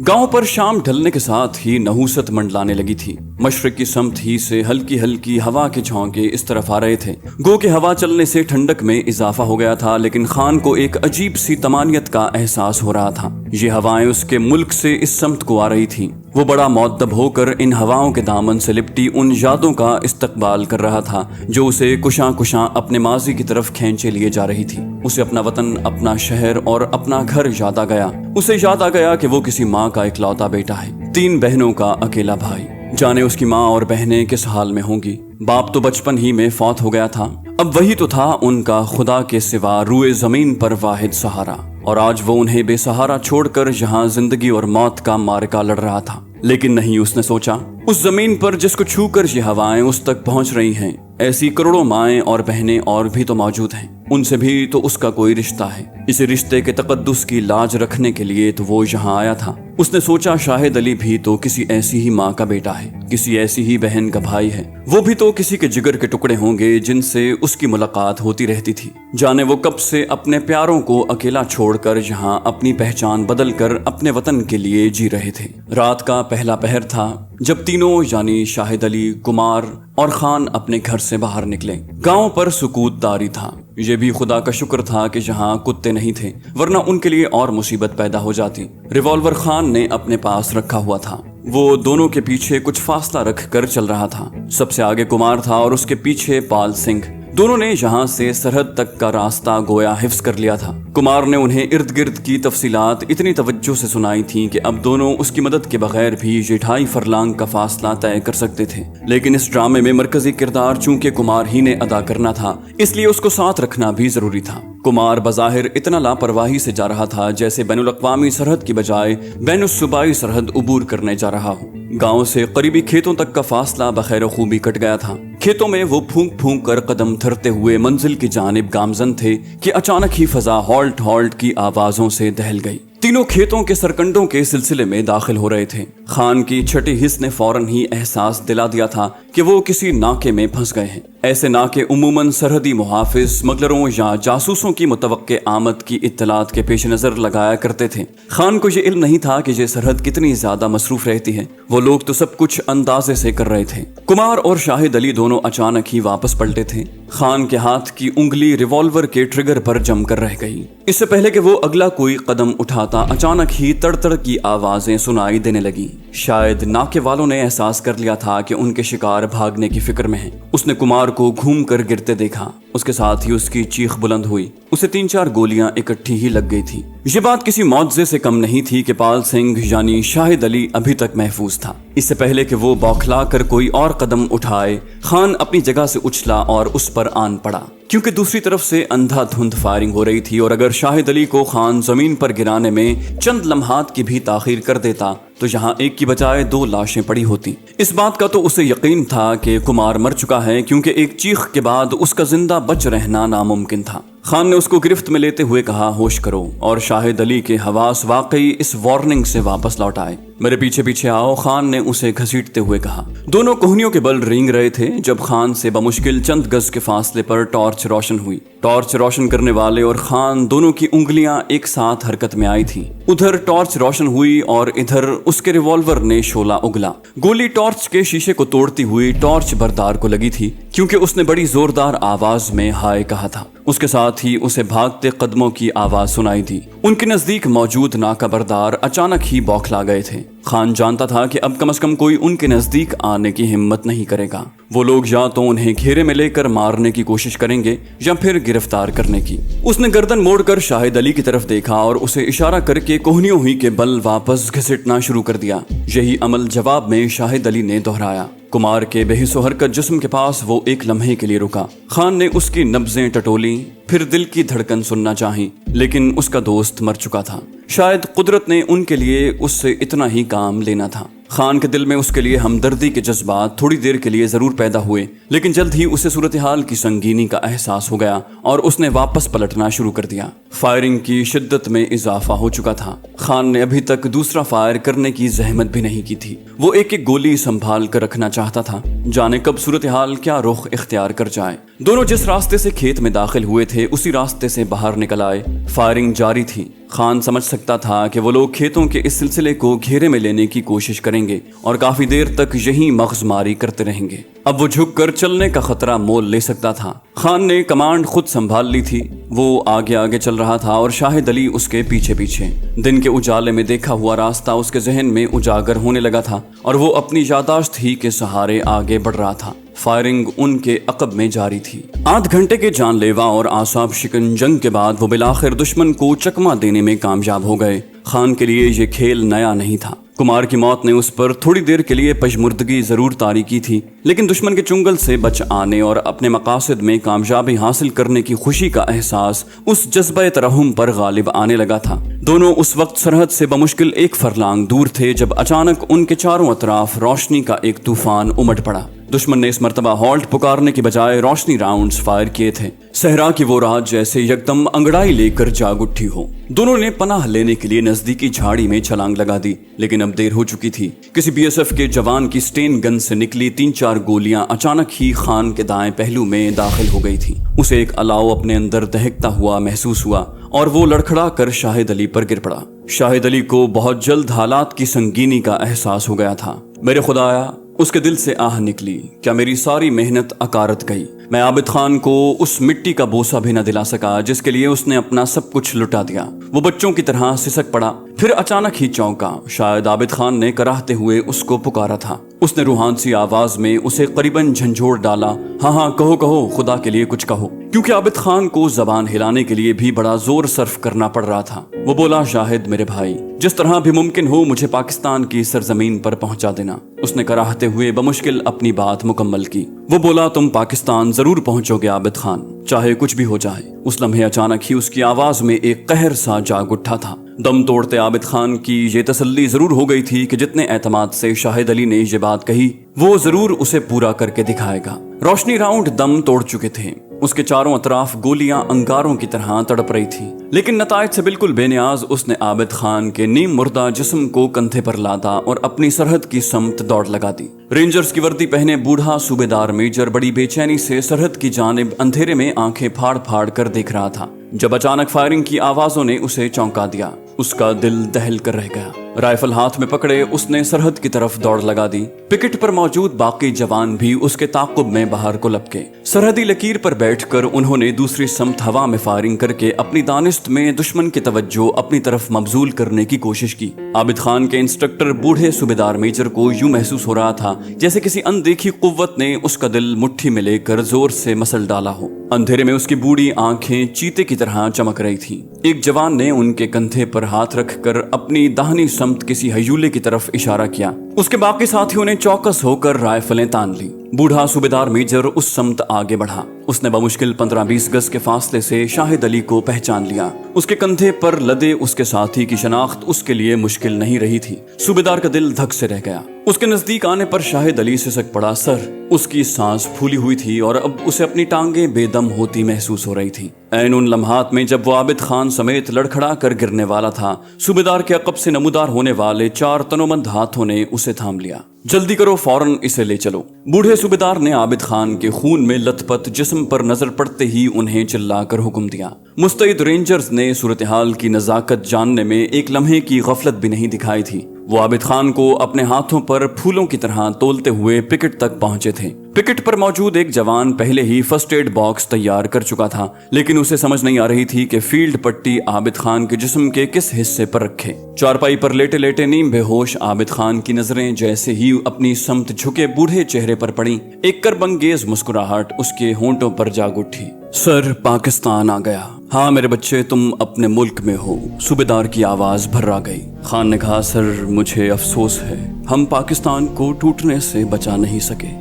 गांव पर शाम ढलने के साथ ही नहूसत मंडलाने लगी थी। मशरिक की समत ही से हल्की हल्की हवा के झोंके इस तरफ आ रहे थे। गो के हवा चलने से ठंडक में इजाफा हो गया था, लेकिन खान को एक अजीब सी तमानियत का एहसास हो रहा था। ये हवाएं उसके मुल्क से इस समत को आ रही थी। वो बड़ा मुअद्दब होकर इन हवाओं के दामन से लिपटी उन यादों का इस्तकबाल कर रहा था जो उसे कुशां कुशां अपने माजी की तरफ खींचे लिए जा रही थी। उसे अपना वतन, अपना शहर और अपना घर याद आ गया। उसे याद आ गया कि वो किसी माँ का इकलौता बेटा है, 3 बहनों का अकेला भाई। जाने उसकी माँ और बहनें किस हाल में होंगी। बाप तो बचपन ही में फौत हो गया था। अब वही तो था उनका खुदा के सिवा रूए जमीन पर वाहिद सहारा, और आज वो उन्हें बेसहारा छोड़कर यहाँ जिंदगी और मौत का मार्का लड़ रहा था। लेकिन नहीं, उसने सोचा, उस जमीन पर जिसको छूकर ये हवाएं उस तक पहुंच रही हैं, ऐसी करोड़ों माएं और बहनें और भी तो मौजूद हैं। उनसे भी तो उसका कोई रिश्ता है। इस रिश्ते के तकद्दुस की लाज रखने के लिए तो वो यहाँ आया था। उसने सोचा, शाहिद अली भी तो किसी ऐसी ही माँ का बेटा है, किसी ऐसी ही बहन का भाई है। वो भी तो किसी के जिगर के टुकड़े होंगे जिनसे उसकी मुलाकात होती रहती थी। जाने वो कब से अपने प्यारों को अकेला छोड़कर यहाँ अपनी पहचान बदल कर अपने वतन के लिए जी रहे थे। रात का पहला पहर था जब तीनों यानी शाहिद अली, कुमार और खान अपने घर से बाहर निकले। गांव पर सुकूत तारी था। ये भी खुदा का शुक्र था कि यहाँ कुत्ते नहीं थे, वरना उनके लिए और मुसीबत पैदा हो जाती। रिवॉल्वर खान ने अपने पास रखा हुआ था। वो दोनों के पीछे कुछ फासला रख कर चल रहा था। सबसे आगे कुमार था और उसके पीछे पाल सिंह। दोनों ने यहाँ से सरहद तक का रास्ता गोया हिफ्स कर लिया था। कुमार ने उन्हें इर्द गिर्द की तफसीलात इतनी तवज्जो से सुनाई थी कि अब दोनों उसकी मदद के बगैर भी 2.5 फरलांग का फासला तय कर सकते थे। लेकिन इस ड्रामे में मरकजी किरदार चूंकि कुमार ही ने अदा करना था, इसलिए उसको साथ रखना भी जरूरी था। कुमार बज़ाहिर इतना लापरवाही से जा रहा था जैसे बैनुल अक़वामी सरहद की बजाय बैनुस्सूबाई सरहद उबूर करने जा रहा हो। गांव से करीबी खेतों तक का फासला बखैर खूबी कट गया था। खेतों में वो फूंक फूंक कर कदम धरते हुए मंजिल की जानिब गामजन थे कि अचानक ही फजा हॉल्ट हॉल्ट की आवाजों से दहल गई। तीनों खेतों के सरकंडों के सिलसिले में दाखिल हो रहे थे। खान की छठी हिस्स ने फौरन ही एहसास दिला दिया था कि वो किसी नाके में फंस गए हैं। ऐसे नाके उमूमन सरहदी मुहाफिज, स्मगलरों या जासूसों की मुतवक्के आमद की इत्तलात के पेश नजर लगाया करते थे। खान को ये इल्म नहीं था कि ये सरहद कितनी ज्यादा मसरूफ रहती है। वो लोग तो सब कुछ अंदाजे से कर रहे थे। कुमार और शाहिद अली दोनों अचानक ही वापस पलटे थे। खान के हाथ की उंगली रिवॉल्वर के ट्रिगर पर जमकर रह गई। इससे पहले कि वो अगला कोई कदम उठाता, अचानक ही तड़तड़ की आवाजें सुनाई देने लगी। शायद नाके वालों ने एहसास कर लिया था कि उनके शिकार भागने की फिक्र में हैं। उसने कुमार को घूम कर गिरते देखा। उसके साथ ही उसकी चीख बुलंद हुई। उसे 3-4 गोलियां इकट्ठी ही लग गई थी। ये बात किसी मौजज़े से कम नहीं थी कि पाल सिंह यानी शाहिद अली अभी तक महफूज था। इससे पहले कि वो बौखला कर कोई और कदम उठाए, खान अपनी जगह से उछला और उस पर आन पड़ा। क्योंकि दूसरी तरफ से अंधाधुंध फायरिंग हो रही थी और अगर शाहिद अली को खान जमीन पर गिराने में चंद लम्हात की भी ताखीर कर देता तो यहाँ एक की बजाय 2 लाशें पड़ी होती। इस बात का तो उसे यकीन था कि कुमार मर चुका है, क्योंकि एक चीख के बाद उसका जिंदा बच रहना नामुमकिन था। खान ने उसको गिरफ्त में लेते हुए कहा, होश करो, और शाहिद अली के हवास वाकई इस वार्निंग से वापस लौट आए। मेरे पीछे पीछे आओ, खान ने उसे घसीटते हुए कहा। दोनों कोहनियों के बल रेंग रहे थे जब खान से बमुश्किल चंद गज के फासले पर टॉर्च रोशन हुई। टॉर्च रोशन करने वाले और खान दोनों की उंगलियां एक साथ हरकत में आई थी। उधर टॉर्च रोशन हुई और इधर उसके रिवॉल्वर ने शोला उगला। गोली टॉर्च के शीशे को तोड़ती हुई टॉर्च बरदार को लगी थी, क्योंकि उसने बड़ी जोरदार आवाज में हाय कहा था। उसके साथ ही उसे भागते कदमों की आवाज सुनाई दी। उनके नजदीक मौजूद नाका बरदार अचानक ही बौखला गए थे। खान जानता था कि अब कम से कम कोई उनके नजदीक आने की हिम्मत नहीं करेगा। वो लोग या तो उन्हें घेरे में लेकर मारने की कोशिश करेंगे या फिर गिरफ्तार करने की। उसने गर्दन मोड़कर शाहिद अली की तरफ देखा और उसे इशारा करके कोहनियों हुई के बल वापस घसीटना शुरू कर दिया। यही अमल जवाब में शाहिद अली ने दोहराया। कुमार के बेहिसो हरकत जिस्म के पास वो एक लम्हे के लिए रुका। खान ने उसकी नब्जें टटोली, फिर दिल की धड़कन सुनना चाही, लेकिन उसका दोस्त मर चुका था। शायद कुदरत ने उनके लिए उससे इतना ही काम लेना था। खान के दिल में उसके लिए हमदर्दी के जज्बात थोड़ी देर के लिए जरूर पैदा हुए, लेकिन जल्द ही उसे सूरत हाल की संगीनी का एहसास हो गया और उसने वापस पलटना शुरू कर दिया। फायरिंग की शिद्दत में इजाफा हो चुका था। खान ने अभी तक दूसरा फायर करने की जहमत भी नहीं की थी। वो एक एक गोली संभाल कर रखना चाहता था, जाने कब सूरत हाल क्या रुख इख्तियार कर जाए। दोनों जिस रास्ते से खेत में दाखिल हुए थे کے उसी रास्ते से बाहर निकल आए। फायरिंग जारी थी। खान समझ सकता था कि वो लोग खेतों के इस सिलसिले को घेरे में लेने की कोशिश करेंगे और काफी देर तक यही मगजमारी करते रहेंगे। अब वो झुककर चलने का खतरा मोल ले सकता था। खान ने कमांड खुद संभाल ली थी। वो आगे आगे चल रहा था और शाहिद अली उसके पीछे पीछे। दिन के उजाले में देखा हुआ रास्ता उसके जहन में उजागर होने लगा था और वो अपनी यादाश्त ही के सहारे आगे बढ़ रहा था। फायरिंग उनके अकब में जारी थी। आध घंटे के जानलेवा और आसाब शिकन जंग के बाद वो बिलाखिर दुश्मन को चकमा देने में कामयाब हो गए। खान के लिए ये खेल नया नहीं था। कुमार की मौत ने उस पर थोड़ी देर के लिए पशमुर्दगी जरूर तारी की थी, लेकिन दुश्मन के चुंगल से बच आने और अपने मकासद में कामयाबी हासिल करने की खुशी का एहसास उस जज्बे तरहुम पर गालिब आने लगा था। दोनों उस वक्त सरहद से बमुश्किल एक फरलांग दूर थे जब अचानक उनके चारों अतराफ रोशनी का एक तूफान उमड़ पड़ा। दुश्मन ने इस मर्तबा हॉल्ट पुकारने की बजाय रोशनी राउंड्स फायर किए थे। सहरा की वो रात जैसे यकदम अंगड़ाई लेकर जाग उठी हो। दोनों ने पनाह लेने के लिए नजदीकी झाड़ी में छलांग लगा दी, लेकिन अब देर हो चुकी थी। किसी बीएसएफ के जवान की स्टेन गन से निकली 3-4 गोलियां अचानक ही खान के दाएं पहलू में दाखिल हो गई थी। उसे एक अलाव अपने अंदर दहकता हुआ महसूस हुआ और वो लड़खड़ा कर शाहिद अली पर गिर पड़ा। शाहिद अली को बहुत जल्द हालात की संगीनी का एहसास हो गया था। मेरे खुदाया, उसके दिल से आह निकली, क्या मेरी सारी मेहनत अकारत गई। मैं आबिद खान को उस मिट्टी का बोसा भी न दिला सका जिसके लिए उसने अपना सब कुछ लुटा दिया। वो बच्चों की तरह सिसक पड़ा, फिर अचानक ही चौंका। शायद आबिद खान ने कराहते हुए उसको पुकारा था। उसने रूहान सी आवाज में उसे करीबन झंझोड़ डाला, हाँ हाँ कहो कहो, खुदा के लिए कुछ कहो। क्योंकि आबिद खान को जबान हिलाने के लिए भी बड़ा जोर सर्फ करना पड़ रहा था। वो बोला, शाहिद मेरे भाई, जिस तरह भी मुमकिन हो मुझे पाकिस्तान की सरजमीन पर पहुंचा देना। उसने कराहते हुए बमुश्किल अपनी बात मुकम्मल की। वो बोला, तुम पाकिस्तान जरूर पहुंचोगे आबिद खान, चाहे कुछ भी हो जाए। उस लम्हे अचानक ही उसकी आवाज में एक कहर सा जाग उठा था। दम तोड़ते आबिद खान की ये तसल्ली जरूर हो गई थी कि जितने एतमाद से शाहिद अली ने ये बात कही वो जरूर उसे पूरा करके दिखाएगा। रोशनी राउंड दम तोड़ चुके थे। उसके चारों अतराफ गोलियां अंगारों की तरह तड़प रही थी, लेकिन नतायज से बिल्कुल बेनियाज उसने आबिद खान के नीम मुर्दा जिस्म को कंधे पर लादा और अपनी सरहद की समत दौड़ लगा दी। रेंजर्स की वर्दी पहने बूढ़ा सूबेदार मेजर बड़ी बेचैनी से सरहद की जानिब अंधेरे में आंखें फाड़ फाड़ कर देख रहा था, जब अचानक फायरिंग की आवाजों ने उसे चौंका दिया। उसका दिल दहल कर रह गया। राइफल हाथ में पकड़े उसने सरहद की तरफ दौड़ लगा दी। पिकेट पर मौजूद बाकी जवान भी उसके ताक़ुब में बाहर को लपके। सरहदी लकीर पर बैठकर उन्होंने दूसरी समत हवा में फायरिंग करके अपनी दानिश्त में दुश्मन की तवज्जो अपनी तरफ मबजूल करने की कोशिश की। आबिद खान के इंस्ट्रक्टर बूढ़े सूबेदार मेजर को यूं महसूस हो रहा था जैसे किसी अनदेखी कुव्वत ने उसका दिल मुट्ठी में लेकर जोर से मसल डाला हो। अंधेरे में उसकी बूढ़ी आंखें चीते की तरह चमक रही थी। एक जवान ने उनके कंधे पर हाथ रखकर अपनी दाहिनी समत किसी हयूले की तरफ इशारा किया। उसके बाकी साथियों ने चौकस होकर राइफलें तान ली। बूढ़ा सूबेदार मेजर उस समत आगे बढ़ा। उसने बमुश्किल 15-20 गज के फासले से शाहिद अली को पहचान लिया। उसके कंधे पर लदे उसके साथी की शनाख्त उसके लिए मुश्किल नहीं रही थी। सूबेदार का दिल धक से रह गया। उसके नजदीक आने पर शाहिद अली सिसक पड़ा। सर, उसकी सांस फूली हुई थी और अब उसे अपनी टांगें बेदम होती महसूस हो रही थी। ऐन उन लम्हात में जब वो आबिद खान समेत लड़खड़ा कर गिरने वाला था, सूबेदार के अकब से नमूदार होने वाले 4 तनोमंद हाथों ने उसे थाम लिया। जल्दी करो, फौरन इसे ले चलो। बूढ़े सूबेदार ने आबिद खान के खून में लथपथ जिस्म पर नजर पड़ते ही उन्हें चिल्लाकर हुक्म दिया। मुस्तैद रेंजर्स ने सूरत हाल की नजाकत जानने में एक लम्हे की गफलत भी नहीं दिखाई थी। वो आबिद खान को अपने हाथों पर फूलों की तरह तोलते हुए पिकेट तक पहुंचे थे। पिकेट पर मौजूद एक जवान पहले ही फर्स्ट एड बॉक्स तैयार कर चुका था, लेकिन उसे समझ नहीं आ रही थी कि फील्ड पट्टी आबिद खान के जिस्म के किस हिस्से पर रखे। चारपाई पर लेटे लेटे नीम बेहोश आबिद खान की नजरें जैसे ही अपनी समत झुके बूढ़े चेहरे पर पड़ी, एक करबंगेज मुस्कुराहट उसके होंठों पर जाग उठी। सर, पाकिस्तान आ गया। हाँ मेरे बच्चे, तुम अपने मुल्क में हो। सूबेदार की आवाज भर्रा गई। खान ने कहा, सर मुझे अफसोस है, हम पाकिस्तान को टूटने से बचा नहीं सके।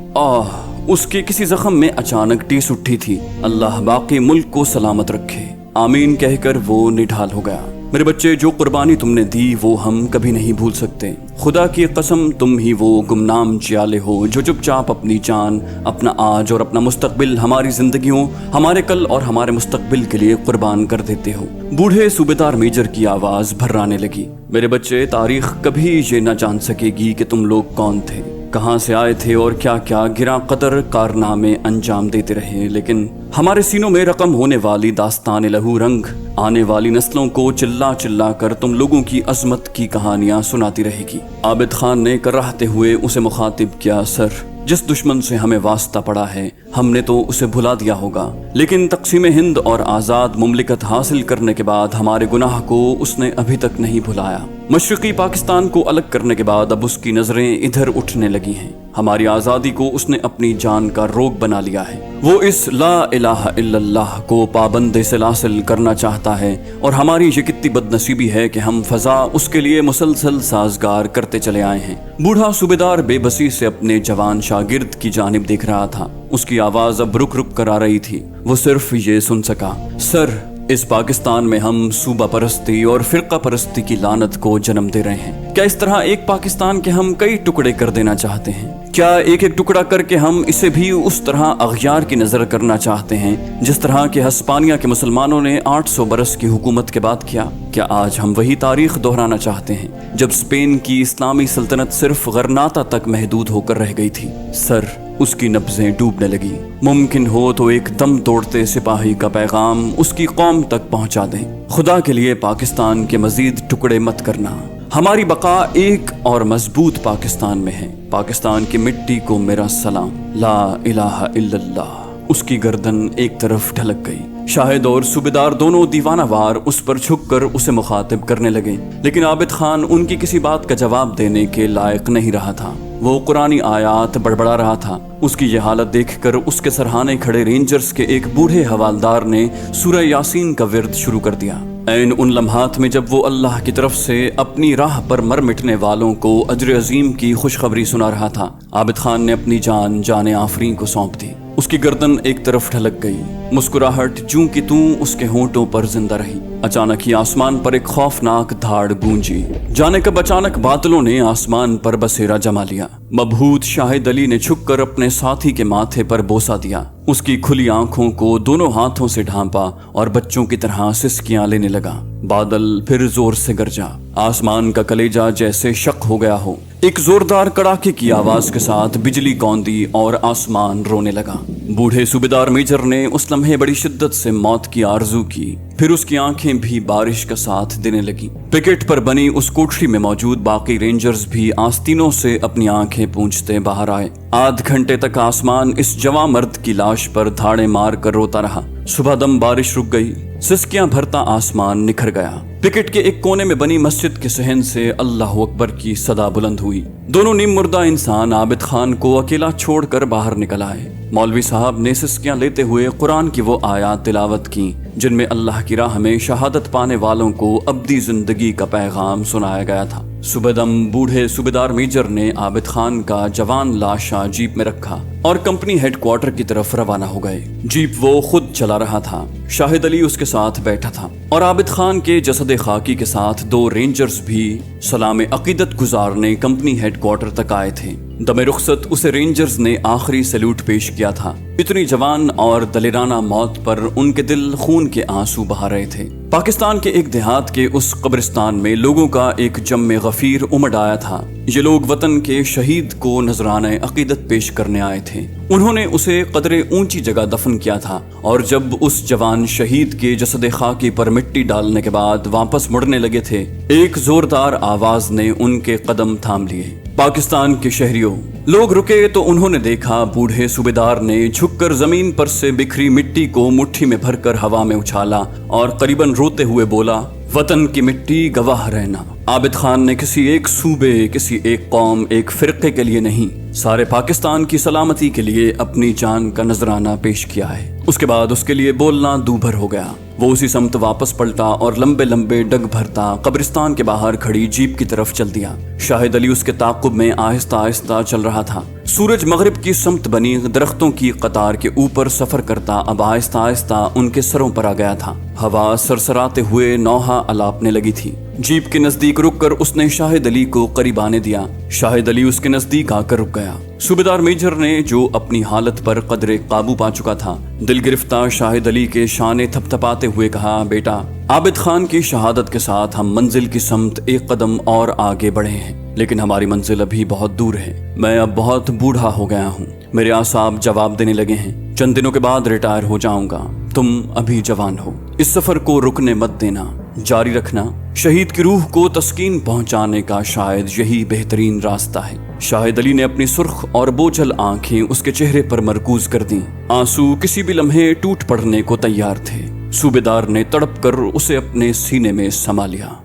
उसके किसी जख्म में अचानक टीस उठी थी। अल्लाह बाकी मुल्क को सलामत रखे, आमीन कहकर वो निढाल हो गया। मेरे बच्चे, जो कुर्बानी तुमने दी वो हम कभी नहीं भूल सकते। खुदा की कसम, तुम ही वो गुमनाम जियाले हो जो चुपचाप अपनी जान, अपना आज और अपना मुस्तकबिल हमारी जिंदगियों, हमारे कल और हमारे मुस्तकबिल के लिए कुर्बान कर देते हो। बूढ़े सूबेदार मेजर की आवाज भर्राने लगी। मेरे बच्चे, तारीख कभी ये न जान सकेगी कि तुम लोग कौन थे। کہاں سے آئے تھے اور کیا کیا گراں قدر کارنامے انجام دیتے رہے، لیکن ہمارے سینوں میں رقم ہونے والی داستان لہو رنگ آنے والی نسلوں کو چلا چلا کر تم لوگوں کی عظمت کی کہانیاں سناتی رہے گی۔ عابد خان نے کراہتے ہوئے اسے مخاطب کیا، سر جس دشمن سے ہمیں واسطہ پڑا ہے ہم نے تو اسے بھلا دیا ہوگا، لیکن تقسیم ہند اور آزاد مملکت حاصل کرنے کے بعد ہمارے گناہ کو اس نے ابھی تک نہیں بھلایا۔ مشرقی پاکستان کو الگ کرنے کے بعد اب اس کی نظریں ادھر اٹھنے لگی ہیں۔ ہماری آزادی کو اس نے اپنی جان کا روگ بنا لیا ہے۔ وہ اس لا الہ الا اللہ کو پابند سلاسل کرنا چاہتا ہے، اور ہماری یہ کتنی بد نصیبی ہے کہ ہم فضا اس کے لیے مسلسل سازگار کرتے چلے آئے ہیں۔ بوڑھا صوبیدار بے بسی سے اپنے جوان شاگرد کی جانب دیکھ رہا تھا۔ اس کی آواز اب رک رک کر آ رہی تھی۔ وہ صرف یہ سن سکا، سر اس پاکستان میں ہم صوبہ پرستی اور فرقہ پرستی کی لعنت کو جنم دے رہے ہیں۔ کیا اس طرح ایک پاکستان کے ہم کئی ٹکڑے کر دینا چاہتے ہیں؟ کیا ایک ایک ٹکڑا کر کے ہم اسے بھی اس طرح اغیار کی نظر کرنا چاہتے ہیں جس طرح کہ ہسپانیہ کے مسلمانوں نے 800 برس کی حکومت کے بعد کیا؟ کیا آج ہم وہی تاریخ دہرانا چاہتے ہیں جب اسپین کی اسلامی سلطنت صرف غرناطہ تک محدود ہو کر رہ گئی تھی؟ سر اس کی نبضیں ڈوبنے لگی۔ ممکن ہو تو ایک دم توڑتے سپاہی کا پیغام اس کی قوم تک پہنچا دیں، خدا کے لیے پاکستان کے مزید ٹکڑے مت کرنا۔ ہماری بقا ایک اور مضبوط پاکستان میں ہے۔ پاکستان کی مٹی کو میرا سلام، لا الہ الا اللہ۔ اس کی گردن ایک طرف ڈھلک گئی۔ شاہد اور صوبیدار دونوں دیوانہ وار اس پر جھک کر اسے مخاطب کرنے لگے، لیکن عابد خان ان کی کسی بات کا جواب دینے کے لائق نہیں رہا تھا۔ وہ قرآنی آیات بڑبڑا رہا تھا۔ اس کی یہ حالت دیکھ کر اس کے سرہانے کھڑے رینجرز کے ایک بوڑھے حوالدار نے سورہ یاسین کا ورد شروع کر دیا۔ عین ان لمحات میں جب وہ اللہ کی طرف سے اپنی راہ پر مر مٹنے والوں کو اجر عظیم کی خوشخبری سنا رہا تھا، عابد خان نے اپنی جان آفرین کو سونپ دی۔ اس کی گردن ایک طرف ڈھلک گئی، مسکراہٹ جوں کی توں اس کے ہونٹوں پر زندہ رہی۔ اچانک ہی آسمان پر ایک خوفناک دھاڑ گونجی، جانے کب اچانک بادلوں نے آسمان پر بسیرا جما لیا۔ مبہوت شاہد علی نے جھک کر اپنے ساتھی کے ماتھے پر بوسہ دیا، اس کی کھلی آنکھوں کو دونوں ہاتھوں سے ڈھانپا اور بچوں کی طرح سسکیاں لینے لگا۔ بادل پھر زور سے گرجا، آسمان کا کلیجہ جیسے شق ہو گیا ہو۔ ایک زوردار کڑاکے کی آواز کے ساتھ بجلی کوندی اور آسمان رونے لگا۔ بوڑھے صوبیدار میجر نے اس لمحے بڑی شدت سے موت کی آرزو کی، پھر اس کی آنکھیں بھی بارش کا ساتھ دینے لگی۔ پکٹ پر بنی اس کوٹری میں موجود باقی رینجرز بھی آستینوں سے اپنی آنکھیں پونچھتے باہر آئے۔ آدھ گھنٹے تک آسمان اس جواں مرد کی لاش پر دھاڑے مار کر روتا رہا۔ صبح دم بارش رک گئی، سسکیاں بھرتا آسمان نکھر گیا۔ پکٹ کے ایک کونے میں بنی مسجد کے صحن سے اللہ اکبر کی صدا بلند ہوئی۔ دونوں نیم مردہ انسان عابد خان کو اکیلا چھوڑ کر باہر نکل آئے۔ مولوی صاحب نے سسکیاں لیتے ہوئے قرآن کی وہ آیات تلاوت کی جن میں اللہ کی راہ میں شہادت پانے والوں کو ابدی زندگی کا پیغام سنایا گیا تھا۔ صبح دم بوڑھے صوبیدار میجر نے عابد خان کا جوان لاشا جیپ میں رکھا اور کمپنی ہیڈ کوارٹر کی طرف روانہ ہو گئے۔ جیپ وہ خود چلا رہا تھا، شاہد علی اس کے ساتھ بیٹھا تھا، اور عابد خان کے جسد خاکی کے ساتھ 2 رینجرز بھی سلام عقیدت گزارنے کمپنی ہیڈ کوارٹر تک آئے تھے۔ دم رخصت اسے رینجرز نے آخری سیلوٹ پیش کیا تھا۔ اتنی جوان اور دلیرانہ موت پر ان کے دل خون کے آنسو بہا رہے تھے۔ پاکستان کے ایک دیہات کے اس قبرستان میں لوگوں کا ایک جم غفیر امڈ آیا تھا۔ یہ لوگ وطن کے شہید کو نذرانہ عقیدت پیش کرنے آئے تھے۔ انہوں نے اسے قدرے اونچی جگہ دفن کیا تھا، اور جب اس جوان شہید کے جسد خاکی پر مٹی ڈالنے کے بعد واپس مڑنے لگے تھے، ایک زوردار آواز نے ان کے قدم تھام لیے۔ پاکستان کے شہریوں! لوگ رکے تو انہوں نے دیکھا بوڑھے صوبیدار نے جھک کر زمین پر سے بکھری مٹی کو مٹھی میں بھر کر ہوا میں اچھالا اور قریباً روتے ہوئے بولا، وطن کی مٹی گواہ رہنا۔ عابد خان نے کسی ایک صوبے، کسی ایک قوم، ایک فرقے کے لیے نہیں، سارے پاکستان کی سلامتی کے لیے اپنی جان کا نذرانہ پیش کیا ہے۔ اس کے بعد اس کے لیے بولنا دوبھر ہو گیا۔ وہ اسی سمت واپس پلٹا اور لمبے لمبے ڈگ بھرتا قبرستان کے باہر کھڑی جیپ کی طرف چل دیا۔ شاہد علی اس کے تعاقب میں آہستہ آہستہ چل رہا تھا۔ سورج مغرب کی سمت بنی درختوں کی قطار کے اوپر سفر کرتا اب آہستہ آہستہ ان کے سروں پر آ گیا تھا۔ ہوا سرسراتے ہوئے نوحہ الاپنے لگی تھی۔ جیپ کے نزدیک رک کر اس نے شاہد علی کو قریب آنے دیا۔ شاہد علی اس کے نزدیک آ کر رک گیا۔ صوبیدار میجر نے، جو اپنی حالت پر قدرے قابو پا چکا تھا، دل گرفتہ شاہد علی کے شانے تھپ تھپاتے ہوئے کہا، بیٹا، عابد خان کی شہادت کے ساتھ ہم منزل کی سمت ایک قدم اور آگے بڑھے ہیں۔ लेकिन हमारी मंजिल अभी बहुत दूर है। मैं अब बहुत बूढ़ा हो गया हूँ, मेरे आसाब जवाब देने लगे हैं। चंद दिनों के बाद रिटायर हो जाऊंगा, तुम अभी जवान हो। इस सफर को रुकने मत देना, जारी रखना। शहीद की रूह को तस्कीन पहुंचाने का शायद यही बेहतरीन रास्ता है। शाहिद अली ने अपनी सुर्ख और बोझल आंखें उसके चेहरे पर मरकूज कर दी। आंसू किसी भी लम्हे टूट पड़ने को तैयार थे। सूबेदार ने तड़प कर उसे अपने सीने में समा लिया।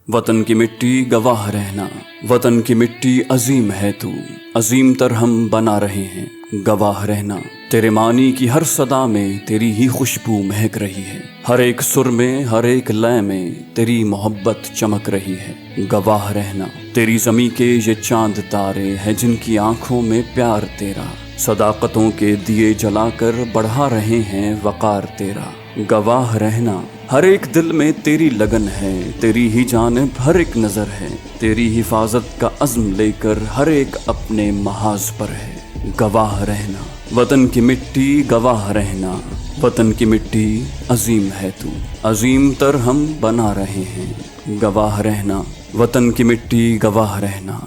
वतन की मिट्टी गवाह रहना, वतन की मिट्टी अजीम है तू, अजीम तर हम बना रहे हैं, गवाह रहना। तेरे मानी की हर सदा में तेरी ही खुशबू महक रही है, हर एक सुर में हर एक लय में तेरी मोहब्बत चमक रही है, गवाह रहना। तेरी ज़मीं के ये चांद तारे हैं जिनकी आंखों में प्यार तेरा, सदाकतों के दिए जलाकर बढ़ा रहे हैं वकार तेरा, गवाह रहना। हर एक दिल में तेरी लगन है, तेरी ही जानिब हर एक नज़र है, तेरी हिफाजत का अज़्म लेकर हर एक अपने महाज पर है, गवाह रहना। वतन की मिट्टी गवाह रहना, वतन की मिट्टी अजीम है तू, अजीम तर हम बना रहे हैं, गवाह रहना। वतन की मिट्टी गवाह रहना।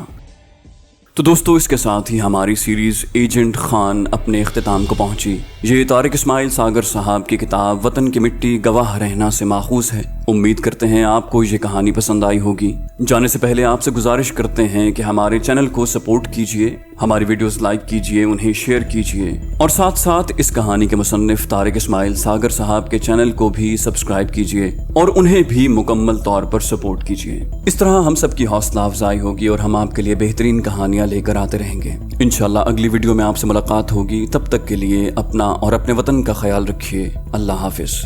तो दोस्तों, इसके साथ ही हमारी सीरीज़ एजेंट खान अपने इख्तिताम को पहुंची। ये तारिक इस्माइल सागर साहब की किताब वतन की मिट्टी गवाह रहना से माखूज़ है। उम्मीद करते हैं आपको ये कहानी पसंद आई होगी। जाने से पहले आपसे गुजारिश करते हैं कि हमारे चैनल को सपोर्ट कीजिए, हमारी वीडियोस लाइक कीजिए, उन्हें शेयर कीजिए और साथ साथ इस कहानी के मुसन्निफ तारिक इस्माइल सागर साहब के चैनल को भी सब्सक्राइब कीजिए और उन्हें भी मुकम्मल तौर पर सपोर्ट कीजिए। इस तरह हम सबकी हौसला अफजाई होगी और हम आपके लिए बेहतरीन कहानियां लेकर आते रहेंगे। इंशाल्लाह अगली वीडियो में आपसे मुलाकात होगी। तब तक के लिए अपना और अपने वतन का ख्याल रखिए। अल्लाह हाफिज।